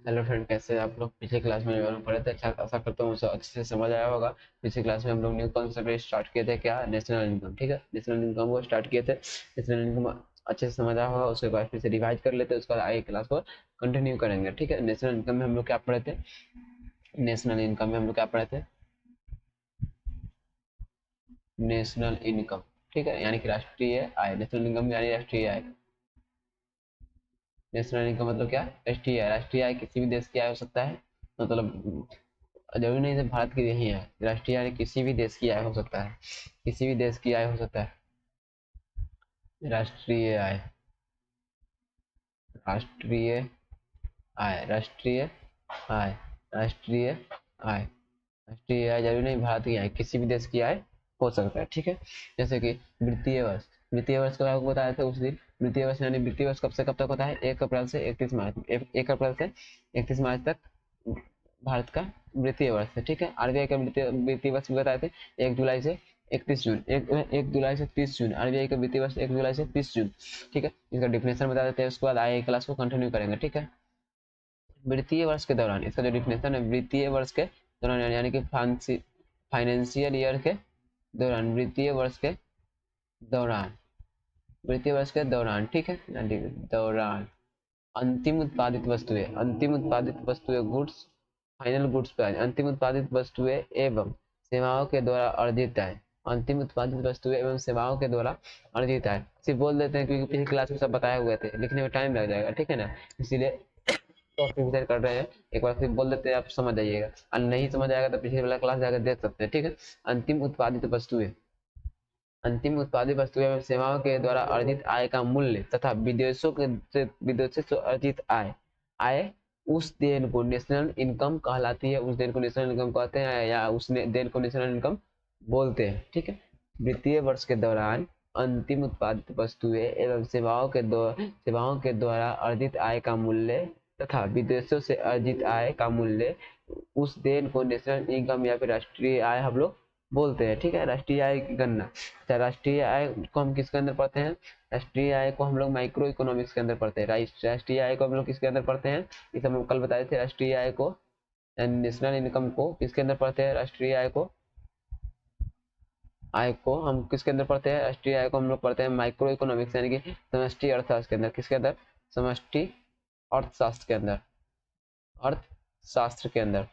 Hello friend, कैसे हैं आप लोग? पिछले क्लास में हम पढ़े थे, अच्छा आशा करता हूँ उसे अच्छे से समझ आया होगा। पिछले क्लास में हम लोग न्यू कॉन्सेप्ट स्टार्ट किए थे, क्या? National income. ठीक है, नेशनल इनकम को स्टार्ट किए थे। नेशनल इनकम अच्छे से समझ आया होगा, उसके बाद फिर से रिवाइज कर लेते हैं, उसके बाद आगे क्लास को कंटिन्यू करेंगे। ठीक है, नेशनल इनकम में हम लोग क्या पढ़े थे? नेशनल इनकम में हम लोग क्या पढ़े थे? National income. ठीक है, यानी कि राष्ट्रीय आय। नेशनल इनकम यानी राष्ट्रीय आय। नेशनल इनकम मतलब क्या? राष्ट्रीय आय। राष्ट्रीय आय किसी भी देश की आय हो सकता है, मतलब जरूरी नहीं है भारत की यही है। राष्ट्रीय आय किसी भी देश की आय हो सकता है, किसी भी देश की आय हो सकता है। राष्ट्रीय आय, राष्ट्रीय आय, राष्ट्रीय आय, राष्ट्रीय आय, राष्ट्रीय आय जरूरी नहीं भारत की आय, किसी भी देश की आय हो सकता है। ठीक है, जैसे कि वित्तीय वर्ष। वित्तीय वर्ष का आपको बताया था उस दिन। वित्तीय वर्ष यानी वित्तीय वर्ष कब से कब तक होता है? 1 अप्रैल से 31 मार्च, 1 अप्रैल से 31 मार्च तक भारत का वित्तीय वर्ष है। ठीक है, आरबीआई का वित्तीय वित्तीय वर्ष भी बताए थे। 1 जुलाई से 31 जून, 1 जुलाई से 30 जून, आरबीआई का वित्तीय वर्ष 1 जुलाई से 30 जून। ठीक है, इसका डिफिनेशन बता देते हैं, उसके बाद आगे क्लास को कंटिन्यू करेंगे। ठीक है, वित्तीय वर्ष के दौरान, इसका जो डिफिनेशन है, वित्तीय वर्ष के दौरान यानी कि फाइनेंशियल ईयर के दौरान, वित्तीय वर्ष के दौरान, वित्तीय वर्ष के दौरान, ठीक है, दौरान अंतिम उत्पादित वस्तुएं, अंतिम उत्पादित वस्तुएं, गुड्स, फाइनल गुड्स प्राइस, अंतिम उत्पादित वस्तुएं एवं सेवाओं के द्वारा अर्जित आय, अंतिम उत्पादित वस्तुएं एवं सेवाओं के द्वारा अर्जित आय। सिर्फ बोल देते हैं क्योंकि पिछली क्लास में सब बताए हुए थे, लिखने में टाइम लग जाएगा। ठीक है ना, इसीलिए टॉपिक विजिट कर रहे हैं। एक बार फिर बोल देते हैं, आप समझ जाइएगा, और नहीं समझ आएगा तो पिछले वाला क्लास जाकर देख सकते हैं। ठीक है, अंतिम उत्पादित वस्तुएं, अंतिम उत्पादित वस्तुएं एवं सेवाओं के द्वारा अर्जित आय का मूल्य तथा विदेशों से अर्जित आय, आय उस देन को नेशनल इनकम कहलाती है। उस देन को नेशनल इनकम कहते हैं, या उस देन को नेशनल इनकम बोलते हैं। ठीक है, वित्तीय वर्ष के दौरान अंतिम उत्पादित वस्तुएं एवं सेवाओं के द्वारा अर्जित आय का मूल्य तथा विदेशों से अर्जित आय का मूल्य, उस देन को नेशनल इनकम या फिर राष्ट्रीय आय हम लोग बोलते हैं। ठीक है, राष्ट्रीय आय की गणना। अच्छा, राष्ट्रीय आय को हम किसके अंदर पढ़ते हैं? राष्ट्रीय आय को हम लोग माइक्रो इकोनॉमिक्स के अंदर पढ़ते हैं। राष्ट्रीय आय को हम लोग किसके अंदर पढ़ते हैं? इसे हम कल बताए थे। राष्ट्रीय आय को, नेशनल इनकम को किसके अंदर पढ़ते हैं? राष्ट्रीय आय को, आय को हम किसके अंदर पढ़ते हैं? राष्ट्रीय आय को हम लोग पढ़ते हैं माइक्रो इकोनॉमिक्स यानी कि समष्टि अर्थशास्त्र के अंदर। किसके अंदर? समष्टि अर्थशास्त्र के अंदर, अर्थशास्त्र के अंदर,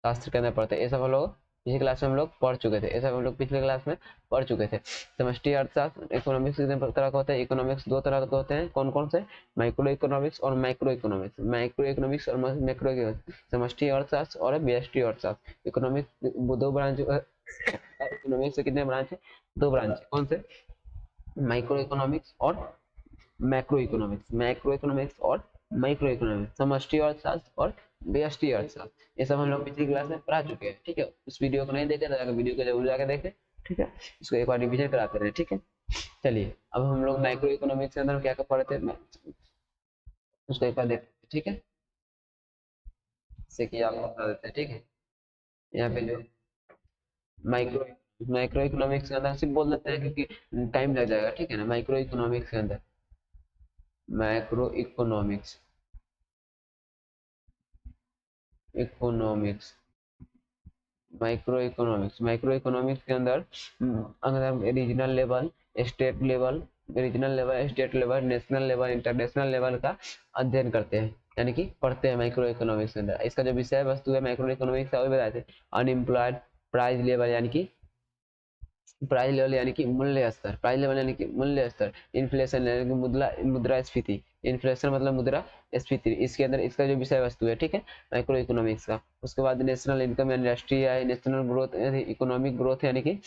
शास्त्र के अंदर पढ़ते हैं। ये सब हम लोग पिछली क्लास में हम लोग पढ़ चुके थे, ये सब हम लोग पिछले क्लास में पढ़ चुके थे। समष्टि अर्थशास्त्र, इकोनॉमिक्स कितने तरह का होता है? इकोनॉमिक्स दो तरह के होते हैं। कौन कौन से? माइक्रो इकोनॉमिक्स और मैक्रो इकोनॉमिक्स। माइक्रो इकोनॉमिक्स और मैक्रो इकोनॉमिक्स, समष्टि अर्थशास्त्र और व्यष्टि अर्थशास्त्र। इकोनॉमिक्स दो ब्रांच, इकोनॉमिक्स से कितने ब्रांच है? दो ब्रांच है। कौन से? माइक्रो इकोनॉमिक्स और मैक्रो इकोनॉमिक्स। मैक्रो इकोनॉमिक्स और माइक्रो इकोनॉमिक्स, समष्टि अर्थशास्त्र और व्यष्टि अर्थशास्त्र, ये सब हम लोग पिछली क्लास में पढ़ा चुके हैं। ठीक है, उस वीडियो को नहीं देखे तो जाकर वीडियो को जरूर जाकर देखें। ठीक है, इसको एक बार रिविजन कराते रहे। ठीक है, चलिए अब हम लोग माइक्रो इकोनॉमिक्स के अंदर क्या क्या पढ़े थे, उसको एक बार देखते हैं। ठीक है, जैसे कि आपको बता देते हैं। ठीक है, यहाँ पे जो माइक्रो माइक्रो इकोनॉमिक्स के अंदर सिर्फ बोल देते हैं क्योंकि टाइम लग जाएगा। ठीक है ना, माइक्रो इकोनॉमिक्स के अंदर, micro economics, economics, micro economics, micro economics के अंदर अगर हम regional level, state level, regional level, state level, national level, international level का अध्ययन करते हैं, यानी कि पढ़ते हैं माइक्रो इकोनॉमिक्स के अंदर। इसका जो विषय वस्तु है माइक्रो इकोनॉमिक्स का, वो बताए थे। अनएम्प्लॉयड प्राइस लेवल यानी कि प्राइस लेवल यानी कि मूल्य स्तर, प्राइस लेवल यानी कि मूल्य स्तर। इन्फ्लेशन यानी कि मुद्रास्फीति, इन्फ्लेशन मतलब मुद्रास्फीति, इसके अंदर इसका जो विषय वस्तु है। ठीक है, माइक्रो इकोनॉमिक्स का। उसके बाद नेशनल इनकम यानी राष्ट्रीय आय, नेशनल ग्रोथ यानी इकोनॉमिक ग्रोथ यानी कि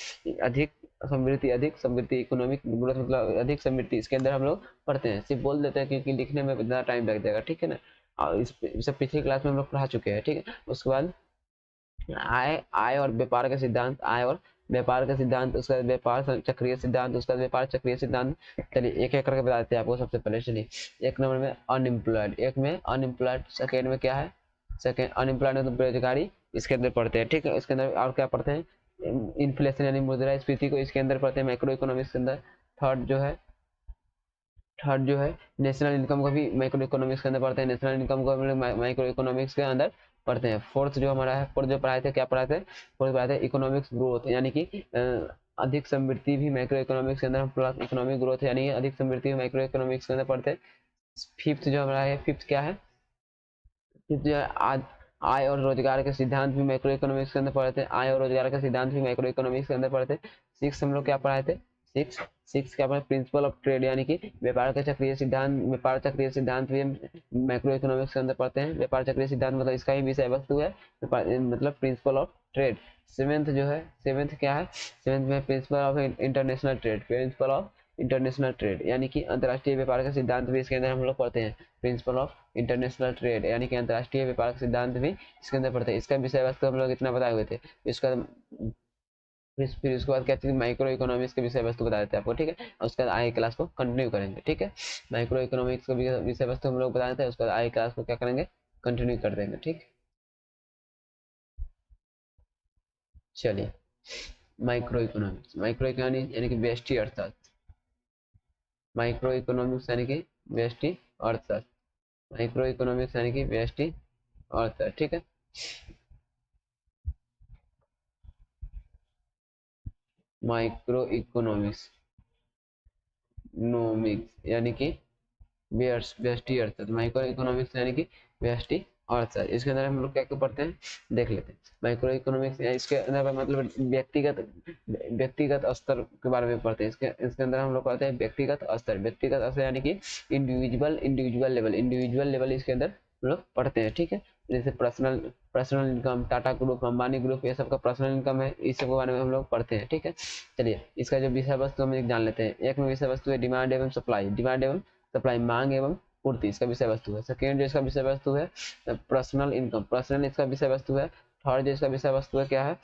अधिक समृद्धि, अधिक समृद्धि, इकोनॉमिक ग्रोथ मतलब अधिक समृद्धि, इसके अंदर हम लोग पढ़ते हैं। सिर्फ बोल देते हैं क्योंकि लिखने में ज़्यादा टाइम लग जाएगा। ठीक है ना, और इस सब पिछली क्लास में हम लोग पढ़ा चुके हैं। ठीक है, उसके बाद आय, आय और व्यापार का सिद्धांत, आय और व्यापार का सिद्धांत, उसका व्यापार चक्रीय सिद्धांत, उसका व्यापार चक्रीय सिद्धांत। चलिए एक एक करके बता देते हैं आपको। सबसे पहले चलिए, एक नंबर में अनएम्प्लॉयड, एक में अनएम्प्लॉयड, सेकेंड में क्या है? सेकेंड अनएम्प्लॉयड मतलब बेरोजगारी, इसके अंदर पढ़ते हैं। ठीक है, इसके अंदर और क्या पढ़ते हैं? इन्फ्लेशन यानी मुद्रास्फीति को इसके अंदर पढ़ते हैं माइक्रो इकोनॉमिक्स के अंदर। थर्ड जो है थर्ड जो है नेशनल इनकम को भी माइक्रो इकोनॉमिक्स के अंदर पढ़ते हैं, नेशनल इनकम को हम लोग माइक्रो इकोनॉमिक्स के अंदर पढ़ते हैं। फोर्थ जो हमारा है, फोर्थ जो पढ़ाए थे, क्या पढ़ाए थे, फोर्थ पढ़ाए थे इकोनॉमिक्स ग्रोथ, यानी कि अधिक समृद्धि भी माइक्रो इकोनॉमिक्स के अंदर, प्लस इकोनॉमिक ग्रोथ यानी अधिक समृद्धि भी माइक्रो इकोनॉमिक्स के अंदर पढ़ते हैं। फिफ्थ जो हमारा है, फिफ्थ क्या है, फिफ्थ जो है आय और रोजगार के सिद्धांत भी माइक्रो इकोनॉमिक्स के अंदर पढ़ते हैं, आय और रोजगार के सिद्धांत भी माइक्रो इकोनॉमिक्स के अंदर पढ़ते हैं। सिक्स हम लोग क्या पढ़ाए थे, सिक्स सिक्स क्या पढ़े, प्रिंसिपल ऑफ ट्रेड यानी कि व्यापार के चक्रीय सिद्धांत, व्यापार चक्रीय सिद्धांत भी हम माइक्रो इकोनॉमिक्स के अंदर पढ़ते हैं। व्यापार चक्रीय सिद्धांत मतलब इसका ही विषय वस्तु है, मतलब प्रिंसिपल ऑफ ट्रेड। सेवेंथ जो है, सेवेंथ क्या है, सेवेंथ में principle of international trade, principle of international trade यानी कि अंतर्राष्ट्रीय व्यापार का सिद्धांत भी इसके अंदर हम लोग पढ़ते हैं। प्रिंसिपल ऑफ इंटरनेशनल ट्रेड यानी कि अंतर्राष्ट्रीय व्यापार का सिद्धांत भी इसके अंदर पढ़ते हैं। इसका विषय वस्तु हम लोग इतना बताए हुए थे। इसका फिर उसके बाद क्या चीज, माइक्रो इकोनॉमिक्स के विषय वस्तु बता देते हैं आपको, ठीक है। उसके बाद आगे क्लास को कंटिन्यू करेंगे, ठीक है। माइक्रो इकोनॉमिक्स का विषय वस्तु हम लोग बता देते हैं, उसके बाद आगे क्लास को क्या करेंगे, कंटिन्यू कर देंगे, ठीक। चलिए, माइक्रो इकोनॉमिक्स, माइक्रो इकोनॉमिक्स यानी कि व्यष्टि अर्थशास्त्र, माइक्रो इकोनॉमिक्स यानी कि व्यष्टि अर्थशास्त्र, माइक्रो इकोनॉमिक्स यानी कि व्यष्टि अर्थशास्त्र, ठीक है। माइक्रो इकोनॉमिक्स नोमिक्स यानी कि व्यष्टि अर्थशास्त्र, माइक्रो इकोनॉमिक्स यानी कि व्यष्टि अर्थशास्त्र। इसके अंदर हम लोग क्या क्या पढ़ते हैं, देख लेते हैं। माइक्रो इकोनॉमिक्स इसके अंदर मतलब व्यक्तिगत स्तर के बारे में पढ़ते हैं। इसके अंदर हम लोग पढ़ते हैं व्यक्तिगत स्तर, व्यक्तिगत स्तर यानी कि इंडिविजुअल लेवल इसके अंदर हम लोग पढ़ते हैं, ठीक है। जैसे personal personal income, Tata group, Ambani group, ये सब का पर्सनल इनकम है, इस सब के बारे में हम लोग पढ़ते हैं, ठीक है। चलिए, इसका जो विषय वस्तु हम एक जान लेते हैं। एक में विषय वस्तु है डिमांड एवं सप्लाई, डिमांड एवं सप्लाई, मांग एवं पूर्ति, इसका विषय वस्तु है। सेकेंड जो इसका विषय वस्तु है पर्सनल इनकम, पर्सनल इसका विषय वस्तु है। थर्ड जो इसका विषय वस्तु है क्या है,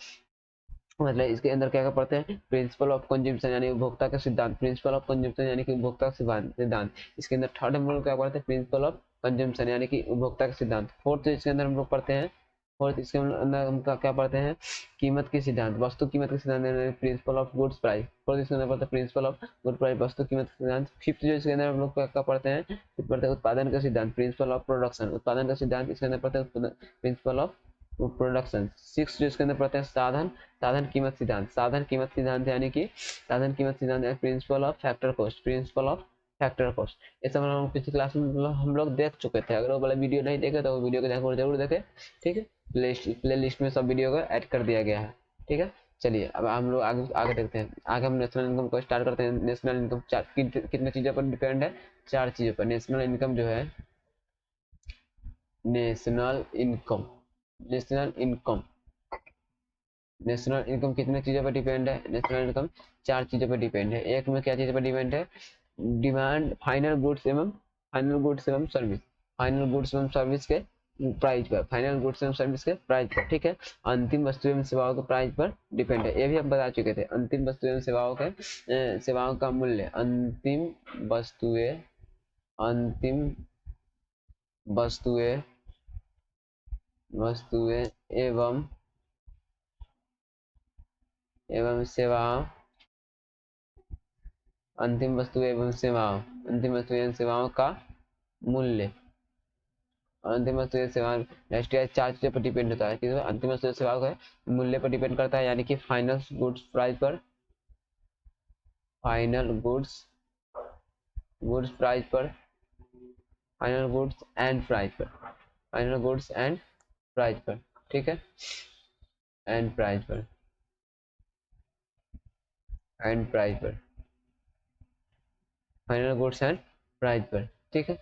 मतलब इसके अंदर क्या क्या पढ़ते हैं, प्रिंसिपल ऑफ कंजम्पशन यानी उपभोक्ता का सिद्धांत, प्रिंसिपल ऑफ कंजम्पशन यानी कि उपभोक्ता का सिद्धांत। इसके अंदर थर्ड हम लोग क्या पढ़ते हैं, प्रिंसिपल ऑफ कंजम्पशन यानी कि उपभोक्ता का सिद्धांत। फोर्थ इसके अंदर हम लोग पढ़ते हैं, फोर्थ इसके अंदर हम क्या पढ़ते हैं, कीमत के सिद्धांत, वस्तु कीमत के सिद्धांत, principle of goods price. Fourth इसके अंदर पढ़ते हैं प्रिंसिपल ऑफ गुड प्राइस, वस्तु कीमत के सिद्धांत। फिफ्थ जो इसके अंदर हम लोग क्या पढ़ते हैं, पढ़ते हैं उत्पादन का सिद्धांत, प्रिंसिपल ऑफ प्रोडक्शन, उत्पादन का सिद्धांत। इसके अंदर पढ़ते हैं प्रिंसिपल ऑफ प्रोडक्शन। सिक्स जो इसके अंदर पढ़ते हैं साधन साधन कीमत सिद्धांत, साधन कीमत सिद्धांत यानी कि साधन कीमत सिद्धांत, principle of factor cost, principle of factor cost. ये सब हम पिछली क्लास में हम लोग देख चुके थे। अगर वो वाला वीडियो नहीं देखे तो वो वीडियो को जरूर देखें, ठीक है। प्ले लिस्ट में सब वीडियो को ऐड कर दिया गया है, ठीक है। चलिए, अब हम लोग आगे आगे देखते हैं। आगे हम नेशनल इनकम को स्टार्ट करते हैं। नेशनल इनकम कितने चीजों पर डिपेंड है, चार चीजों पर। नेशनल इनकम जो है, national income national income national income कितने चीजों पर डिपेंड है, नेशनल इनकम चार चीजों पर डिपेंड है। एक में क्या चीजों पर डिपेंड है, डिमांड, फाइनल गुड्स एवं सर्विस, फाइनल गुड्स एवं सर्विस के प्राइस पर, फाइनल गुड्स एवं सर्विस के प्राइस पर, ठीक है। अंतिम वस्तु एवं सेवाओं के प्राइस पर डिपेंड है, ये भी हम बता चुके थे। अंतिम वस्तु एवं सेवाओं का मूल्य, अंतिम वस्तुएं वस्तुएं वस्तुएं एवं सेवाओं, अंतिम वस्तु एवं सेवाओं का मूल्य, अंतिम वस्तु एवं सेवाओं राष्ट्रीय चार चीजों पर डिपेंड होता है। अंतिम वस्तु एवं सेवाओं के मूल्य पर डिपेंड करता है, यानी कि फाइनल गुड्स प्राइस पर, फाइनल गुड्स प्राइस पर, फाइनल गुड्स एंड प्राइस पर, फाइनल गुड्स एंड प्राइस पर, ठीक है। एंड प्राइस पर, एंड प्राइस पर, फाइनल गुड्स एंड प्राइस पर, ठीक है।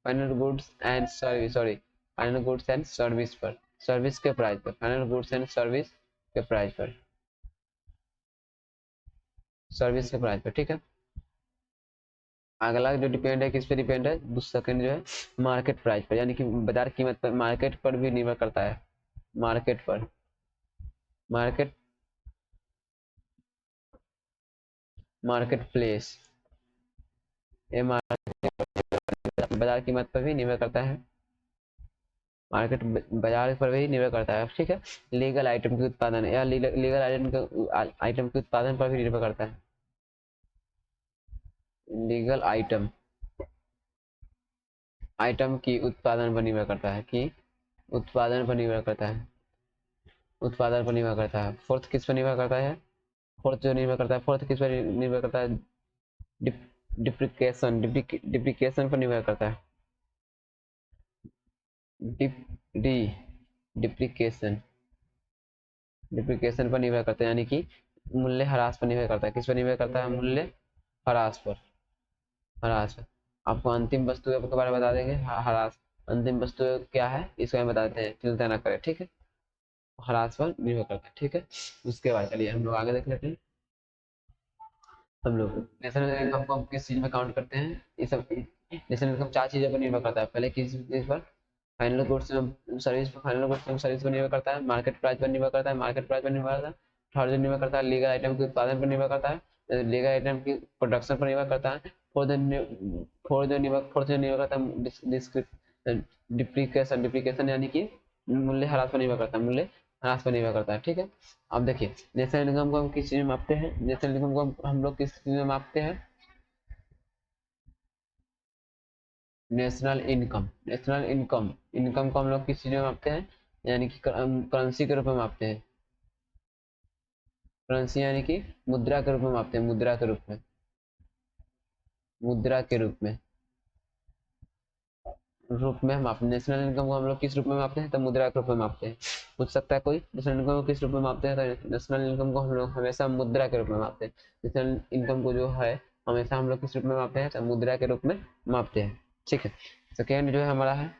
Final goods and service, sorry, final goods and service पर, सर्विस के प्राइस पर, फाइनल गुड्स एंड सर्विस के प्राइस पर, सर्विस के प्राइस पर, ठीक है। अगला जो डिपेंड है, किस पे डिपेंड है, दूसरा सेकंड जो है मार्केट प्राइस पर, यानी कि बाजार कीमत पर, मार्केट पर भी निर्भर करता है, मार्केट पर, मार्केट मार्केट प्लेस, ये बाजार कीमत पर भी निर्भर करता है, मार्केट बाजार पर भी निर्भर करता है, ठीक है। लीगल आइटम के उत्पादन या लीगल आइटम के उत्पादन पर भी निर्भर करता है, लीगल आइटम आइटम की उत्पादन पर निर्भर करता है, कि उत्पादन पर निर्भर करता है, उत्पादन पर निर्भर करता है। फोर्थ किस पर निर्भर करता है? फोर्थ जो निर्भर करता है, फोर्थ किस पर निर्भर करता है? डिप्रिकेशन, डिप्रिकेशन पर निर्भर करता है। डिप डी डिप्रिकेशन, डिप्रिकेशन पर निर्भर करता है, यानी कि मूल्य ह्रास पर निर्भर करता है। किस पर निर्भर करता है? मूल्य ह्रास पर, ह्रास पर। आपको अंतिम वस्तु के बारे में बता देंगे, ह्रास। अंतिम वस्तु क्या है इसको हम बताते हैं, चिंता ना करें, ठीक है। ह्रास पर निर्भर करता है, ठीक है। उसके बाद चलिए हम लोग आगे देख लेते हैं। हम लोग नेशनल इनकम को हम किस चीज में काउंट करते हैं? ये सब नेशनल इनकम चार चीजों पर निर्भर करता है। पहले किस चीज पर? फाइनल गुड्स सर्विस पर, फाइनल गुड्स सर्विस पर निर्भर करता है। मार्केट प्राइस पर निर्भर करता है, मार्केट प्राइस पर निर्भर करता है। थर्ड जो निर्भर करता है, लीगल आइटम के उत्पादन पर निर्भर करता है, लीगल आइटम की प्रोडक्शन पर निर्भर करता है। फोर्थ जो निर्भर करता है डिप्रिकेशन, डिप्रिकेशन यानी कि मूल्य ह्रास पर निर्भर करता है, मूल्य ह्रास पर निर्भर करता है, ठीक है। अब देखिए नेशनल इनकम को हम किस चीज में मापते हैं? नेशनल इनकम को हम लोग किस चीज में मापते हैं? National income, national income, income को हम लोग किस चीज में मापते हैं? यानी कि करेंसी के रूप में मापते हैं। करेंसी यानी कि मुद्रा के रूप में मापते हैं, मुद्रा के रूप में, मुद्रा के रूप में हम मापते हैं। नेशनल इनकम को हम लोग किस रूप में मापते हैं? तो मुद्रा के रूप में मापते हैं। पूछ सकता है कोई नेशनल इनकम को किस रूप में मापते हैं? तो नेशनल इनकम को हम लोग हमेशा मुद्रा के रूप में मापते हैं। नेशनल इनकम को जो है हमेशा हम लोग किस रूप में मापते हैं? तो मुद्रा के रूप में मापते हैं, ठीक है। सेकेंड जो है हमारा है,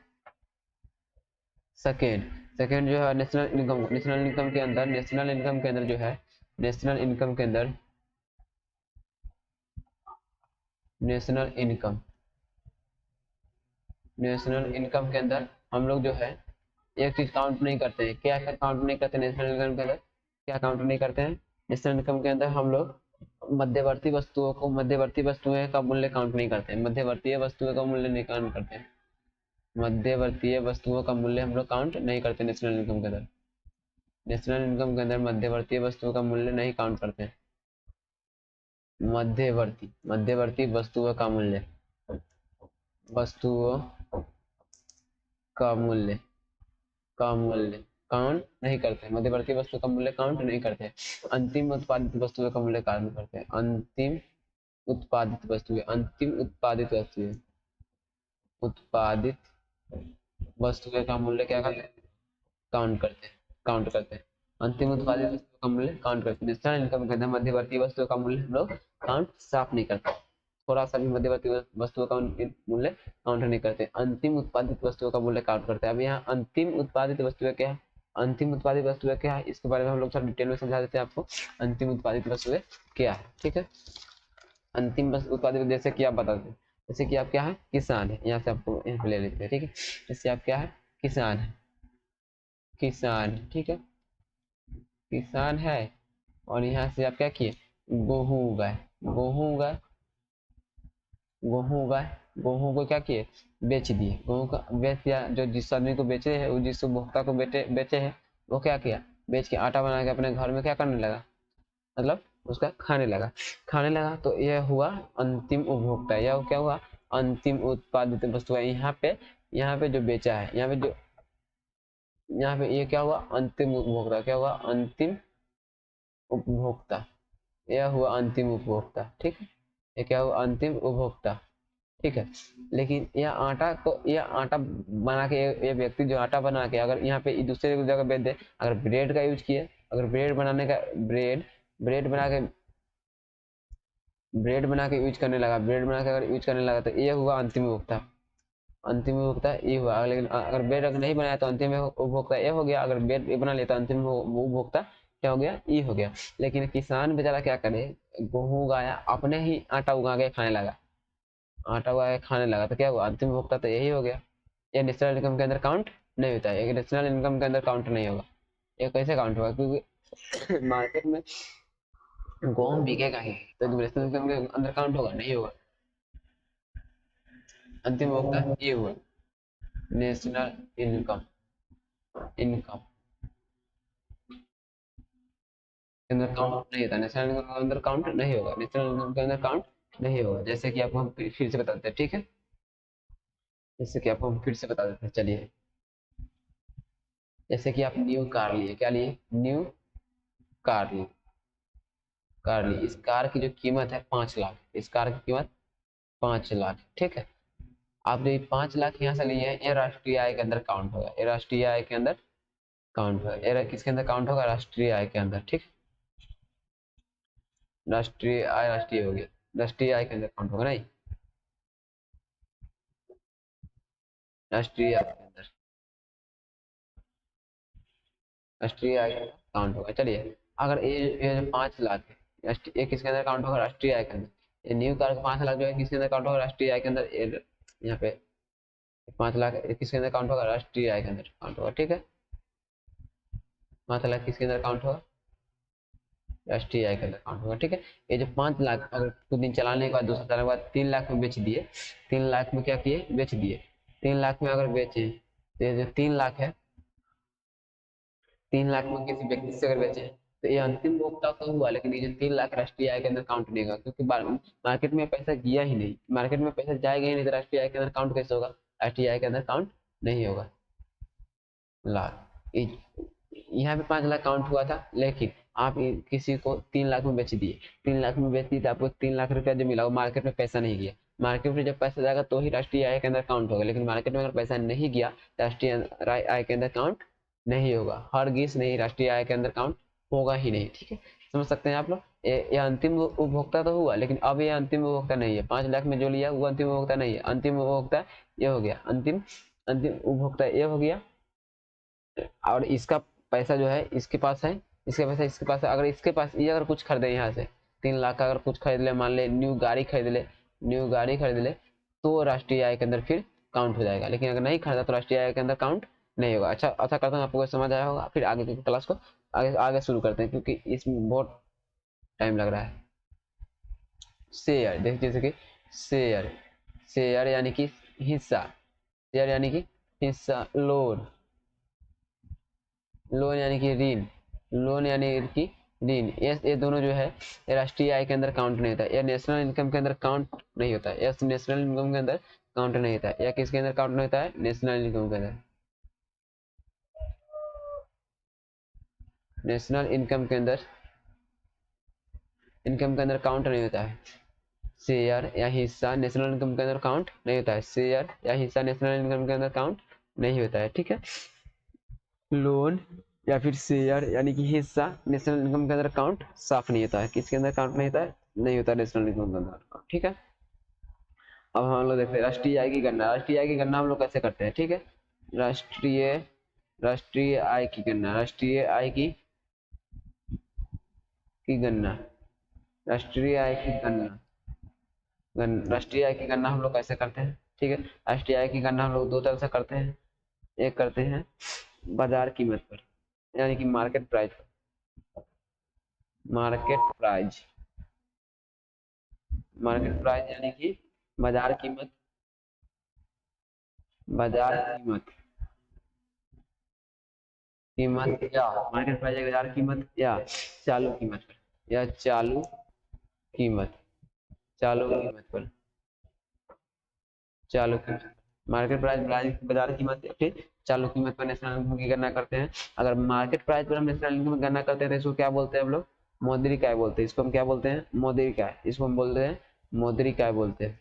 सेकेंड, सेकेंड जो है नेशनल इनकम, नेशनल इनकम के अंदर, नेशनल इनकम के अंदर जो है, नेशनल इनकम के अंदर, नेशनल इनकम, नेशनल इनकम के अंदर हम लोग जो है एक चीज काउंट नहीं करते हैं। क्या क्या काउंट नहीं करते नेशनल इनकम के अंदर? क्या काउंट नहीं करते हैं नेशनल इनकम के अंदर? हम लोग मध्यवर्ती वस्तुओं को, मध्यवर्ती वस्तुएं का मूल्य काउंट नहीं करते हैं, मध्यवर्तीय वस्तुओं का मूल्य नहीं काउंट करते हैं, मध्यवर्तीय वस्तुओं का मूल्य हम लोग काउंट नहीं करते नेशनल इनकम के अंदर। नेशनल इनकम के अंदर मध्यवर्ती वस्तुओं का मूल्य नहीं काउंट करते हैं। मध्यवर्ती, मध्यवर्ती वस्तुओं का मूल्य, वस्तुओं का मूल्य, का मूल्य काउंट नहीं करते, मध्यवर्ती वस्तु का मूल्य काउंट नहीं करते। अंतिम उत्पादित वस्तुओं का मूल्य काउंट करते हैं। अंतिम उत्पादित वस्तुएं, अंतिम उत्पादित वस्तुएं, उत्पादित वस्तुएं का मूल्य क्या करते हैं? काउंट करते हैं, काउंट करते हैं। अंतिम उत्पादित वस्तुओं का मूल्य काउंट करते हैं। नेशनल इनकम के अंदर मध्यवर्ती वस्तुओं का मूल्य हम लोग काउंट साफ नहीं करते, थोड़ा सा भी मध्यवर्ती वस्तुओं का मूल्य काउंट नहीं करते। अंतिम उत्पादित वस्तुओं का मूल्य काउंट करते हैं। अब यहाँ अंतिम उत्पादित वस्तुएं क्या है? अंतिम उत्पादित वस्तुएं क्या है इसके बारे में हम लोग थोड़ा डिटेल में समझा देते हैं आपको। अंतिम उत्पादित वस्तुएं क्या है, ठीक है। अंतिम उत्पादित जैसे कि आप बता दें, जैसे कि आप क्या है? किसान है, यहाँ से आपको यहाँ पे ले लेते हैं, ठीक है। जैसे आप क्या है? किसान है, किसान, ठीक है, किसान है। और यहाँ से आप क्या किए? गेहूं उगाए, गेहूं उगाए, गेहूं उगाए, गेहूं को क्या किए? बेच दिए, गेहूं का बेच दिया। जो जिस आदमी को बेचे है, वो जिस उपभोक्ता को बेचे है, वो क्या किया? बेच के आटा बना के अपने घर में क्या करने लगा? मतलब उसका खाने लगा, खाने लगा। तो यह हुआ अंतिम उपभोक्ता, यह क्या हुआ? अंतिम उत्पादित वस्तु है। यहाँ पे जो बेचा है, यहाँ पे ये क्या हुआ? अंतिम उपभोक्ता, क्या हुआ? अंतिम उपभोक्ता, यह हुआ अंतिम उपभोक्ता, ठीक है। ये क्या हुआ? अंतिम उपभोक्ता, ठीक है। लेकिन यह आटा बना के, ये व्यक्ति जो आटा बना के अगर यहाँ पे दूसरे जगह बेच दे, अगर ब्रेड का यूज किए, अगर ब्रेड बनाने का, ब्रेड बना के, ब्रेड बना के यूज करने लगा, ब्रेड बना के अगर यूज करने लगा, तो ये हुआ अंतिम उपभोक्ता, अंतिम उपभोक्ता ये हुआ। लेकिन अगर ब्रेड अगर नहीं बनाया तो अंतिम उपभोक्ता ये हो गया, अगर ब्रेड बना लेता तो अंतिम उपभोक्ता क्या हो गया? ये हो गया। लेकिन किसान बेचारा क्या करे? गेहूं उगाया, अपने ही आटा उगा के खाने लगा, आटा उगा के खाने लगा, तो क्या हुआ? अंतिम उपभोक्ता तो यही हो गया। ये नेशनल इनकम के अंदर काउंट नहीं होता है, ये नेशनल इनकम के अंदर काउंट नहीं होगा। ये कैसे काउंट होगा? क्योंकि मार्केट में गेहूं बिकेगा ही, तो नेशनल इनकम के अंदर काउंट होगा? नहीं होगा। अंतिम उपभोक्ता ये हुआ नेशनल इनकम, इनकम के अंदर काउंट नहीं होता, नेशनल इनकम के अंदर काउंट नहीं होगा, नेशनल इनकम के अंदर काउंट नहीं होगा। जैसे कि आपको हम फिर से बताते हैं, ठीक है। जैसे कि आपको हम फिर से बता देते हैं, चलिए। जैसे कि आप न्यू कार लिए, क्या लिए, न्यू कार लिए, कार ली, इस कार की जो कीमत है 5 लाख, इस कार की कीमत 5 लाख, ठीक है। आपने 5 लाख यहाँ से लिए हैं, ये राष्ट्रीय आय के अंदर काउंट होगा, ये राष्ट्रीय आय के अंदर काउंट होगा, ये किसके अंदर काउंट होगा, राष्ट्रीय आय के अंदर, ठीक। राष्ट्रीय आय, राष्ट्रीय हो गया, राष्ट्रीय आय के अंदर काउंट होगा, नहीं, राष्ट्रीय आय के अंदर, राष्ट्रीय आय के अंदर काउंट होगा। चलिए, अगर ये जो 5 लाख है, ये किसके अंदर काउंट होगा, राष्ट्रीय आय के अंदर। ये न्यू कार का 5 लाख जो है किसके अंदर काउंट होगा, राष्ट्रीय आय के अंदर। यहाँ पे 5 लाख किसके अंदर काउंट होगा, राष्ट्रीय आय के अंदर काउंट होगा, ठीक है। 5 लाख किसके अंदर काउंट होगा, राष्ट्रीय आय के अंदर काउंट होगा, ठीक है। ये जो 5 लाख अगर कुछ दिन चलाने के बाद, 2 साल चलाने के बाद 3 लाख में बेच दिए, 3 लाख में क्या किए, बेच दिए, 3 लाख में अगर बेचे, तो ये जो 3 लाख है, 3 लाख में किसी व्यक्ति से अगर बेचे, तो ये अंतिम उपभोक्ता तो हुआ, लेकिन ये जो 3 लाख राष्ट्रीय आय के अंदर काउंट नहीं होगा, क्योंकि मार्केट में पैसा गया ही नहीं, मार्केट में पैसा जाएगा ही नहीं, तो राष्ट्रीय आय के अंदर काउंट कैसे होगा, राष्ट्रीय आय के अंदर काउंट नहीं होगा। लाख, यहाँ पे 5 लाख काउंट हुआ था, लेकिन आप किसी को 3 लाख में बेच दिए, 3 लाख में बेच दिए, तो आपको 3 लाख रुपया जो मिला वो मार्केट में पैसा नहीं गया, मार्केट में जब पैसा जाएगा तो ही राष्ट्रीय आय के अंदर काउंट होगा, लेकिन मार्केट में अगर पैसा नहीं गया, राष्ट्रीय आय के अंदर काउंट नहीं होगा, हरगिज नहीं, राष्ट्रीय आय के अंदर काउंट होगा ही नहीं, ठीक है। समझ सकते हैं आप लोग। ये अंतिम उपभोक्ता तो हुआ, लेकिन अब ये अंतिम उपभोक्ता नहीं है, 5 लाख में जो लिया वो अंतिम उपभोक्ता नहीं है, अंतिम उपभोक्ता ये हो गया, अंतिम अंतिम उपभोक्ता ये हो गया। और इसका पैसा जो है इसके पास है, इसका पैसा इसके पास है, अगर इसके पास ये अगर कुछ खरीदे यहाँ से 3 लाख का अगर कुछ खरीद ले, मान ले न्यू गाड़ी खरीद ले, न्यू गाड़ी खरीद ले, तो राष्ट्रीय आय के अंदर फिर काउंट हो जाएगा, लेकिन अगर नहीं खरीदा तो राष्ट्रीय आय के अंदर काउंट नहीं होगा। अच्छा अच्छा, करता हूँ, आपको समझ आया होगा, फिर आगे की क्लास को आगे आगे शुरू करते हैं, क्योंकि इसमें बहुत टाइम लग रहा है। शेयर, देखिए जैसे कि शेयर, शेयर यानी कि हिस्सा, शेयर यानी कि हिस्सा, लोन, लोन यानी कि ऋण, लोन यानी कि ऋण, ये दोनों जो है ये राष्ट्रीय आय के अंदर काउंट नहीं होता, ये नेशनल इनकम के अंदर काउंट नहीं होता, ये नेशनल इनकम के अंदर काउंट नहीं होता, या किसके अंदर काउंट नहीं होता है, नेशनल इनकम के अंदर, नेशनल इनकम के अंदर, इनकम के अंदर काउंट नहीं होता है। शेयर या हिस्सा नेशनल इनकम के अंदर काउंट नहीं होता है, शेयर या हिस्सा नेशनल इनकम के अंदर काउंट नहीं होता है, ठीक है। लोन या फिर शेयर यानी कि हिस्सा नेशनल इनकम के अंदर काउंट साफ नहीं होता है, किसके अंदर काउंट नहीं होता है, नहीं होता नेशनल इनकम के अंदर, ठीक है। अब हम लोग देखते हैं राष्ट्रीय आय की गणना, राष्ट्रीय आय की गणना हम लोग कैसे करते हैं, ठीक है। राष्ट्रीय राष्ट्रीय आय की गणना, राष्ट्रीय आय की गणना, राष्ट्रीय आय की गणना, राष्ट्रीय आय की गणना हम लोग कैसे करते हैं, ठीक है। राष्ट्रीय आय की गणना हम लोग 2 तरह से करते हैं, एक करते हैं बाजार कीमत पर, यानी कि market price, market price, market price यानी कि बाजार कीमत, बाजार कीमत, कीमत या मार्केट प्राइस बाजार कीमत या चालू कीमत पर, या चालू कीमत, चालू कीमत पर, चालू कीमत, मार्केट प्राइस बाजार कीमत या फिर चालू कीमत पर नेशनल इनकम की गणना करते हैं। अगर मार्केट प्राइस पर हम नेशनल इनकम की गणना करते हैं तो इसको क्या बोलते हैं हम लोग, मौद्रिक आय बोलते हैं, इसको हम क्या बोलते हैं, मौद्रिक आय, इसको हम बोलते हैं मौद्रिक आय बोलते हैं,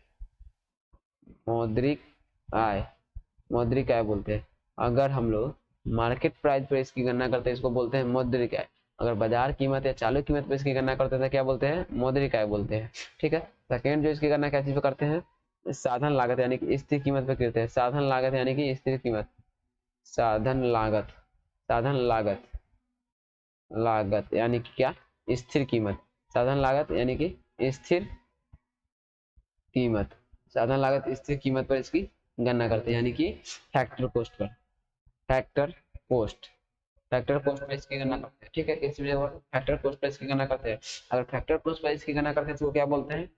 मौद्रिक आय, मौद्रिक आय बोलते हैं। अगर हम लोग मार्केट प्राइस पर इसकी गणना करते हैं इसको बोलते हैं मौद्रिक आय, अगर बाजार कीमत या चालू कीमत पर इसकी गणना करते हैं तो क्या बोलते हैं, मौद्रिक आय बोलते हैं, ठीक है। सेकेंड जो इसकी गणना क्या चीज पे करते हैं, साधन लागत यानी कि स्थिर कीमत पे करते हैं, साधन लागत यानी कि स्थिर कीमत, साधन लागत, साधन लागत, लागत यानी कि क्या, स्थिर कीमत, साधन लागत यानी कि स्थिर कीमत, साधन लागत स्थिर कीमत पर इसकी गणना करते हैं, यानी कि फैक्टर पोस्ट पर, फैक्टर पोस्ट, फैक्टर पोस्ट पर इसकी गणना करते हैं, ठीक है। किस फैक्टर पोस्ट पर इसकी गणना करते हैं, अगर फैक्टर पोस्ट पर इसकी गणना करते हैं तो क्या बोलते हैं,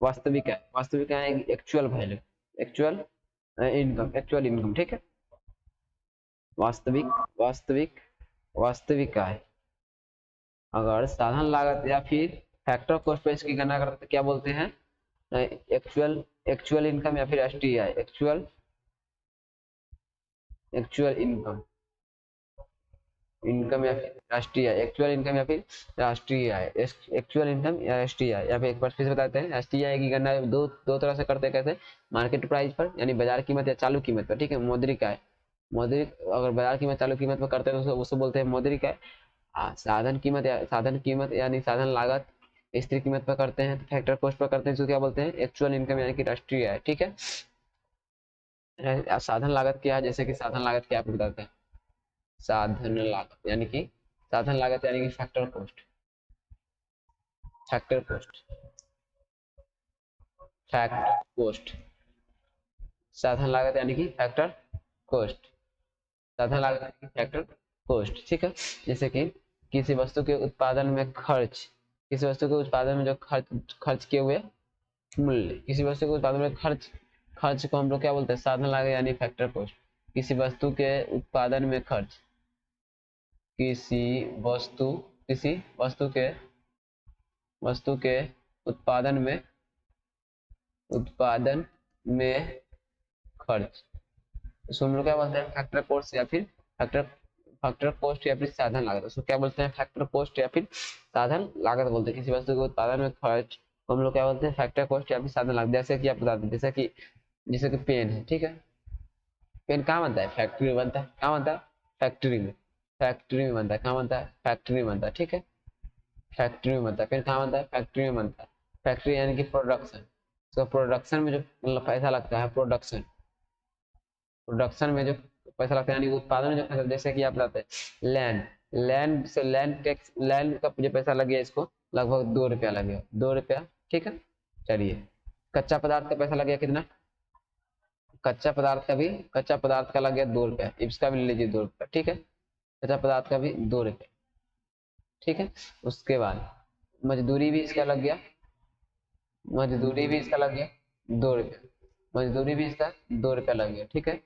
वास्तविक है, वास्तविक है actual value, actual income, actual income, ठीक है। वास्तविक, वास्तविक, वास्तविक आय। अगर साधन लागत या फिर फैक्टर कॉस्ट पर इसकी गणना करते क्या बोलते हैं, एक्चुअल, एक्चुअल इनकम या फिर राष्ट्रीय आय, एक्चुअल एक्चुअल इनकम, इनकम या फिर राष्ट्रीय आय, एक्चुअल इनकम या फिर राष्ट्रीय आय, एक्चुअल इनकम या राष्ट्रीय आय, या फिर एक बार फिर से बताते हैं। राष्ट्रीय आय की गणना दो दो तरह से करते हैं। कैसे? मार्केट प्राइस पर, यानी बाजार कीमत या चालू कीमत पर, ठीक है। मौद्रिक आय, मौद्रिक, अगर बाजार कीमत चालू कीमत पर करते हैं तो उसको बोलते हैं मौद्रिक आय। साधन कीमत या साधन कीमत यानी साधन लागत, स्थिर कीमत पर करते हैं, फैक्टर कॉस्ट पर करते हैं, तो क्या बोलते हैं? एक्चुअल इनकम यानी कि राष्ट्रीय आय, ठीक है। साधन लागत क्या है? जैसे कि साधन लागत क्या आपको बताते हैं। साधन लागत यानी कि, साधन लागत यानी कि factor cost, factor cost, factor cost. साधन लागत यानी कि फैक्टर कॉस्ट, साधन लागत यानी कि फैक्टर कॉस्ट, ठीक है। जैसे कि किसी वस्तु के उत्पादन में खर्च, किसी वस्तु के उत्पादन में जो खर्च खर्च किए हुए मूल्य, किसी वस्तु के उत्पादन में खर्च, खर्च को हम लोग क्या बोलते हैं? साधन लागत यानी फैक्टर कॉस्ट। किसी वस्तु के उत्पादन में खर्च, किसी वस्तु, किसी वस्तु के उत्पादन में, उत्पादन में खर्च, उसको हम लोग क्या बोलते हैं? फैक्टर कॉस्ट या फिर फैक्टर, फैक्टर कॉस्ट या फिर साधन लागत। उसको क्या बोलते हैं? फैक्टर कॉस्ट या फिर साधन लागत बोलते हैं। किसी वस्तु के उत्पादन में खर्च को हम लोग क्या बोलते हैं? फैक्टर कॉस्ट या फिर साधन लागत। जैसे कि आप बता दें, जैसे कि पेन है, ठीक है। पेन कहाँ बनता है? फैक्ट्री में बनता है। कहाँ बनता है? फैक्ट्री में, फैक्ट्री में बनता है। कहाँ बनता है? फैक्ट्री में बनता है, ठीक है। फैक्ट्री में बनता है। पेन कहाँ बनता है? फैक्ट्री में बनता है। फैक्ट्री यानी कि प्रोडक्शन, तो प्रोडक्शन में जो मतलब पैसा लगता है, प्रोडक्शन, प्रोडक्शन में जो पैसा लगता है, यानी उत्पादन में जो पैसा, जैसे कि आप बताते हैं लैंड, लैंड से लैंड टैक्स, लैंड का जो पैसा लगे इसको लगभग 2 रुपया लगेगा, 2 रुपया, ठीक है। चलिए, कच्चा पदार्थ का पैसा लगेगा कितना? कच्चा पदार्थ का भी, कच्चा पदार्थ का लग गया 2 रुपया, इसका भी ले लीजिए 2 रुपया, ठीक है। कच्चा पदार्थ का भी 2 रुपया, ठीक है। उसके बाद मजदूरी भी इसका लग गया, मजदूरी भी इसका लग गया 2 रुपया, मजदूरी भी इसका 2 रुपया लग गया, ठीक है।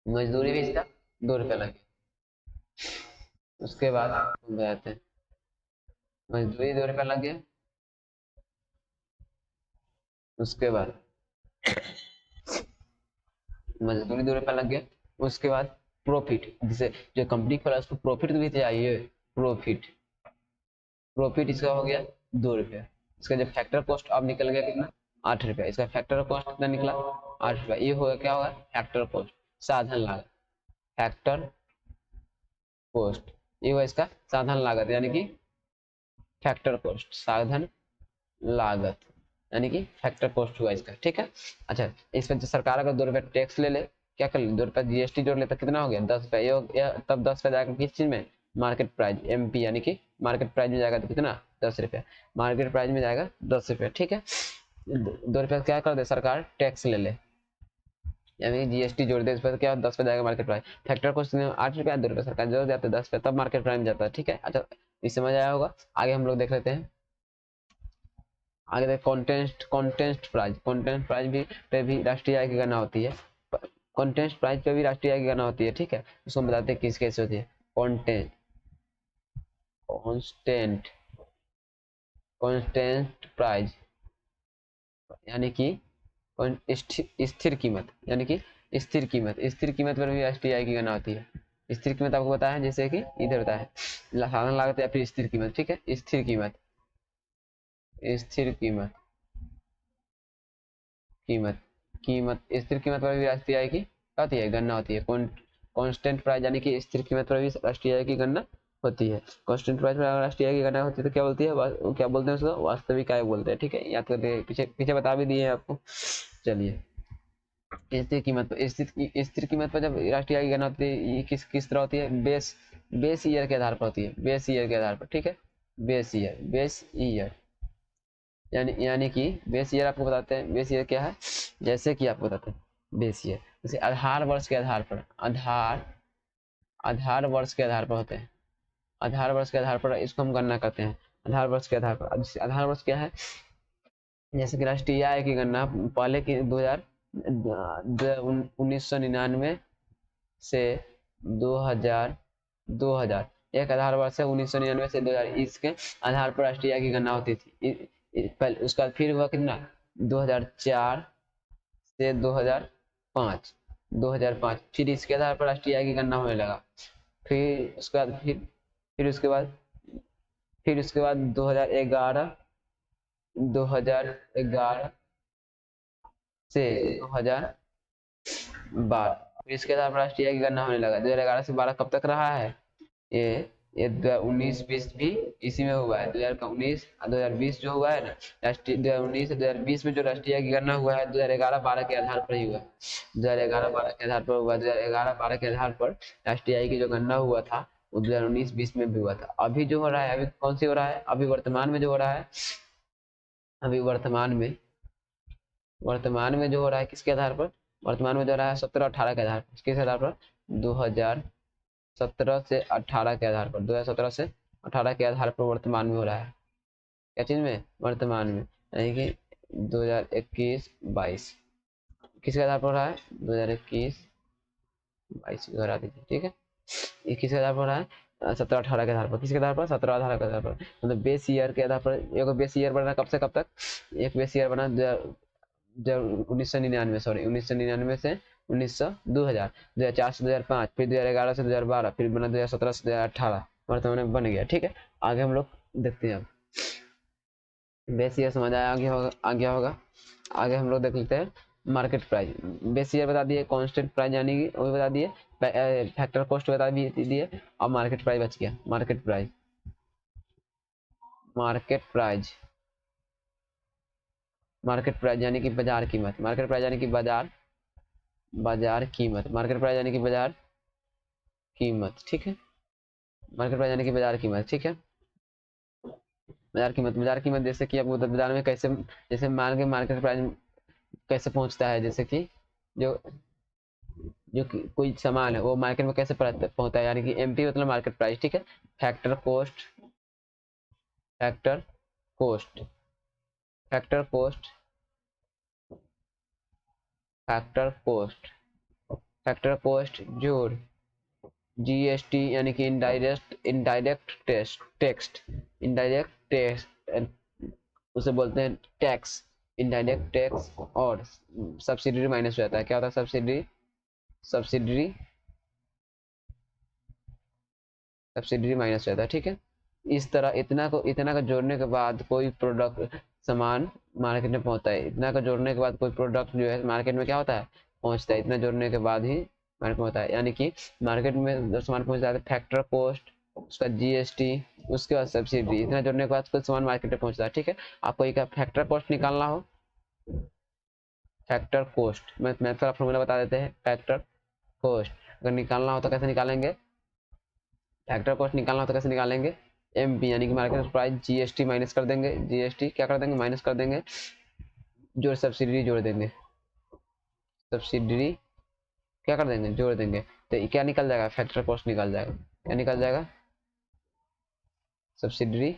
मजदूरी भी इसका 2 रुपया लग गया। उसके बाद हम जाते हैं, मजदूरी 2 रुपया लग गया। उसके बाद मजदूरी 2 रुपया लग गया। उसके बाद प्रॉफिट, जिसे जो कंपनी खोला उसको प्रॉफिट भी चाहिए, प्रॉफिट, प्रॉफिट इसका हो गया 2 रुपया। इसका जब फैक्टर कॉस्ट अब निकल गया कितना? 8 रुपया। इसका फैक्टर कॉस्ट कितना निकला? 8 रुपया। ये होगा, क्या होगा? फैक्टर कॉस्ट, साधन लागत, फैक्टर कॉस्ट, ये हुआ इसका साधन लागत यानी कि फैक्टर कॉस्ट, साधन लागत यानी कि फैक्टर कॉस्ट हुआ इसका, ठीक है। अच्छा, इस पर सरकार अगर 2 रुपया टैक्स ले ले, क्या कर ले? 2 रुपया जीएसटी जोड़ ले तो कितना हो गया? 10 रुपया। ये तब 10 रुपया जाएगा किस चीज में? मार्केट प्राइस, एमपी, यानी कि मार्केट प्राइस में जाएगा तो कितना? 10 रुपया, मार्केट प्राइस में जाएगा 10 रुपया, ठीक है। 2 रुपया क्या कर दे सरकार? टैक्स ले ले, यानी जीएसटी जोड़ दे, इस पर क्या 10 पे जाएगा मार्केट प्राइस। फैक्टर कॉस्ट 8 रुपया, 2 रुपया सरकार जोड़ जाते हैं 10 पे, तब मार्केट प्राइस में जाता है, ठीक है। अच्छा, इस समझ आया होगा। आगे हम लोग देख लेते हैं, आगे देख contest, contest price, contest price भी पे भी राष्ट्रीय आय की गणना होती है। कॉन्टेस्ट प्राइस पे भी राष्ट्रीय आय की गणना होती है, ठीक है। उसको हम बताते हैं किस कैसे होती है। कॉन्टेस्ट, कॉन्स्टेंट, कॉन्स्टेंट प्राइस यानी कि स्थिर कीमत, यानी कि स्थिर कीमत, स्थिर कीमत पर भी राष्ट्रीय आय की गणना होती है। स्थिर कीमत आपको पता है, जैसे कि इधर होता है साधन लागत या फिर स्थिर कीमत, ठीक है। स्थिर कीमत, स्थिर कीमत, कीमत, कीमत, स्थिर कीमत पर भी राष्ट्रीय आय की क्या होती है? गणना होती है। कांस्टेंट प्राइस यानी कि स्थिर कीमत पर भी राष्ट्रीय आय की गणना होती है। कांस्टेंट प्राइस पर राष्ट्रीय आय की गणना होती है तो क्या बोलती है? क्या बोलते हैं उसको? वास्तविक आय बोलते हैं, ठीक है। याद करके पीछे पीछे बता भी दिए आपको। चलिए, स्थिर कीमत पर, स्थिर कीमत पर जब राष्ट्रीय आय की गणना होती है, ये किस तरह होती है? बेस ईयर के आधार पर होती है, बेस ईयर के आधार पर, ठीक है। बेस ईयर यानी कि बेस ईयर आपको बताते हैं, बेस ईयर क्या है? जैसे कि आपको बताते हैं बेस ईयर, जैसे आधार वर्ष के आधार पर, आधार वर्ष के आधार पर होते हैं, आधार वर्ष के आधार पर इसको हम गणना करते हैं। आधार वर्ष के आधार पर, अब आधार वर्ष क्या है? जैसे कि राष्ट्रीय आय की गणना पहले की 1999 से 2000, 2000 एक आधार वर्ष है। 1999 से 2000, इसके आधार पर राष्ट्रीय आय की गणना होती थी। पहले उसका फिर हुआ कितना? 2004 से 2005, 2005, फिर इसके आधार पर राष्ट्रीय आय की गणना होने लगा। फिर उसके बाद फिर उसके बाद 2011 से 2012, फिर इसके आधार पर राष्ट्रीय आय की गणना होने लगा। 2011 से 12 कब तक रहा है? ये 2019-20 भी इसी में हुआ है। 2019 और 2020 जो हुआ है ना, राष्ट्रीय 2019 से 2020 में जो राष्ट्रीय आय की गणना हुआ है 2011-12 के आधार पर ही हुआ है। 2011-12 के आधार पर हुआ। 2011-12 के आधार पर राष्ट्रीय आय की जो गणना हुआ था वो 2019-20 में भी हुआ था। अभी जो हो रहा है, अभी कौन सी हो रहा है? अभी वर्तमान में जो हो रहा है, अभी वर्तमान में जो हो रहा है किसके आधार पर? वर्तमान में जो हो रहा है 17-18 के आधार पर। किसके आधार पर? 2017 से 18 के आधार पर। 2017 से 18 के आधार पर वर्तमान में हो रहा है। क्या चीज में? वर्तमान में, यानी कि 2021-22 किसके आधार पर हो रहा है? 2021-22 दोहरा दीजिए, ठीक है। ये किसके आधार पर हो रहा है? 17-18 के आधार पर। किसके आधार पर? 17-18 के आधार पर, मतलब बेस ईयर के आधार पर। एक बेस ईयर बना कब से कब तक? एक बेस ईयर बना जब 1999, सॉरी 1999 से 2004 से 2005, फिर 2011 से 2012, फिर बना 2017 से 2018, वर्तमान में बन गया, ठीक है। आगे हम लोग देखते हैं। अब बेस ईयर समझ आया, आगे होगा। आगे हम लोग देख लेते हैं मार्केट प्राइस। बेस ईयर बता दिए, कांस्टेंट प्राइस यानी कि वो भी बता दिए, फैक्टर कॉस्ट बता दिए, और मार्केट प्राइस बच गया। मार्केट प्राइस यानी कि बाजार कीमत। मार्केट प्राइस यानी कि बाजार कीमत। मार्केट प्राइस यानी कि बाजार कीमत, ठीक है। मार्केट प्राइस यानी कि बाजार कीमत, ठीक है। बाजार कीमत जैसे कि आपको बाजार में कैसे, जैसे मान के मार्केट प्राइस कैसे पहुंचता है, जैसे कि जो कोई सामान है वो मार्केट में कैसे पहुंचता है, यानी कि एमपी मतलब मार्केट प्राइस, ठीक है। Factor cost factor cost factor cost factor cost factor cost जोड़ जीएसटी, यानी कि इनडायरेक्ट उसे बोलते हैं टैक्स, इनडायरेक्ट टैक्स, और सब्सिडी माइनस हो जाता है। क्या होता है? सब्सिडी माइनस हो जाता है, ठीक है। इस तरह इतना का जोड़ने के बाद कोई प्रोडक्ट, सामान मार्केट में पहुंचता है। इतना का जोड़ने के बाद कोई प्रोडक्ट जो है मार्केट में क्या होता है? पहुंचता है। इतना जोड़ने के बाद ही मार्केट में होता है, यानी कि मार्केट में जब सामान पहुंचता है फैक्टर कॉस्ट, उसका जीएसटी, उसके बाद सब्सिडी, इतना जोड़ने के बाद कोई सामान मार्केट में पहुंचता है, ठीक है। आपको एक फैक्टर कॉस्ट निकालना हो, फैक्टर कॉस्ट मैथ का फॉर्मूला बता देते हैं। फैक्टर कॉस्ट अगर निकालना हो तो कैसे निकालेंगे? फैक्टर कॉस्ट निकालना हो तो कैसे निकालेंगे? एमपी यानी कि मार्केट प्राइस, जीएसटी माइनस कर देंगे। जीएसटी क्या कर देंगे? माइनस कर देंगे, जो सब्सिडी जोड़ देंगे। सब्सिडी क्या कर देंगे? जोड़ देंगे। तो क्या निकल जाएगा? फैक्टर कॉस्ट निकल जाएगा। क्या निकल जाएगा? सब्सिडी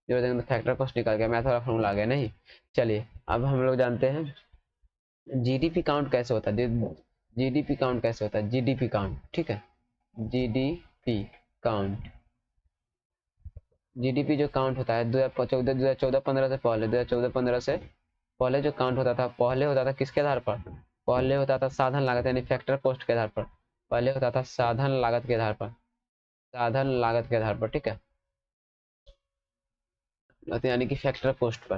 जोड़ देंगे तो फैक्टर कॉस्ट निकल गया। मैथ वाला फॉर्मूला आ गया नहीं? चलिए अब हम लोग जानते हैं जीडीपी काउंट कैसे होता है। जीडीपी काउंट कैसे होता है? जीडीपी काउंट, ठीक है। जीडीपी काउंट, जीडीपी जो काउंट होता है 2014-15 से पहले, 2014-15 से पहले जो काउंट होता था, पहले होता था किसके आधार पर? पहले होता था साधन लागत यानी फैक्टर कॉस्ट के आधार पर। पहले होता था साधन लागत के आधार पर, साधन लागत के आधार पर, ठीक है। यानी कि factor cost per,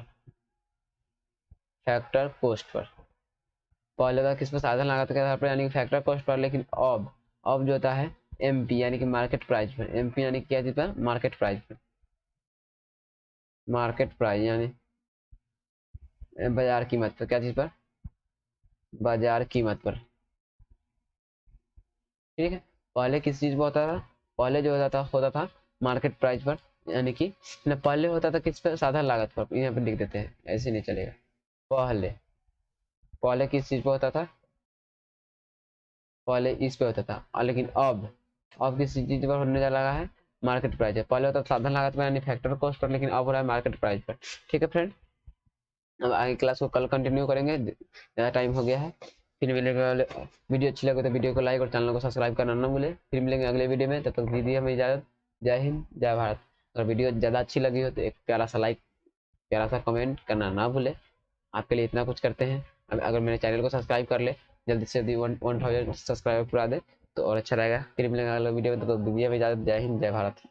factor cost per पहले होता किस पर? साधन लागत के आधार पर यानी कि फैक्टर कॉस्ट पर। लेकिन अब जो होता है एमपी यानी कि मार्केट प्राइस पर। एमपी यानी कि क्या चीज पर? मार्केट प्राइस पर। मार्केट प्राइस यानी बाजार कीमत पर। क्या चीज पर? बाजार कीमत पर, ठीक है। पहले किस चीज पर होता था? पहले जो होता था मार्केट प्राइस पर, यानी कि पहले होता था किस पर? साधन लागत पर। यहाँ पे लिख देते हैं, ऐसे नहीं चलेगा। पहले पहले किस चीज पर होता था? पहले इस पे होता था, और लेकिन अब किस चीज पर होने जा रहा है? मार्केट प्राइस है। पहले होता था साधन लागत पर यानी फैक्टर कॉस्ट पर, लेकिन अब हो रहा है मार्केट प्राइस पर, ठीक है फ्रेंड। अब आगे क्लास को कल कंटिन्यू करेंगे, ज़्यादा टाइम हो गया है। फिर मिलेंगे, वीडियो अच्छी लगे तो वीडियो को लाइक और चैनल को सब्सक्राइब करना ना भूले। फिर मिलेंगे अगले वीडियो में, तब तक दीजिए हमें इजाज़त। जय हिंद, जय भारत। अगर वीडियो ज़्यादा अच्छी लगी हो तो एक प्यारा सा लाइक, प्यारा सा कमेंट करना ना भूले। आपके लिए इतना कुछ करते हैं। अगर मेरे चैनल को सब्सक्राइब कर ले जल्दी से जल्दी 1000 सब्सक्राइबर पूरा दे तो और अच्छा रहेगा। फिर मिलेंगे अगले वीडियो में, तो वीडियो में ज़्यादा। जय हिंद, जय भारत।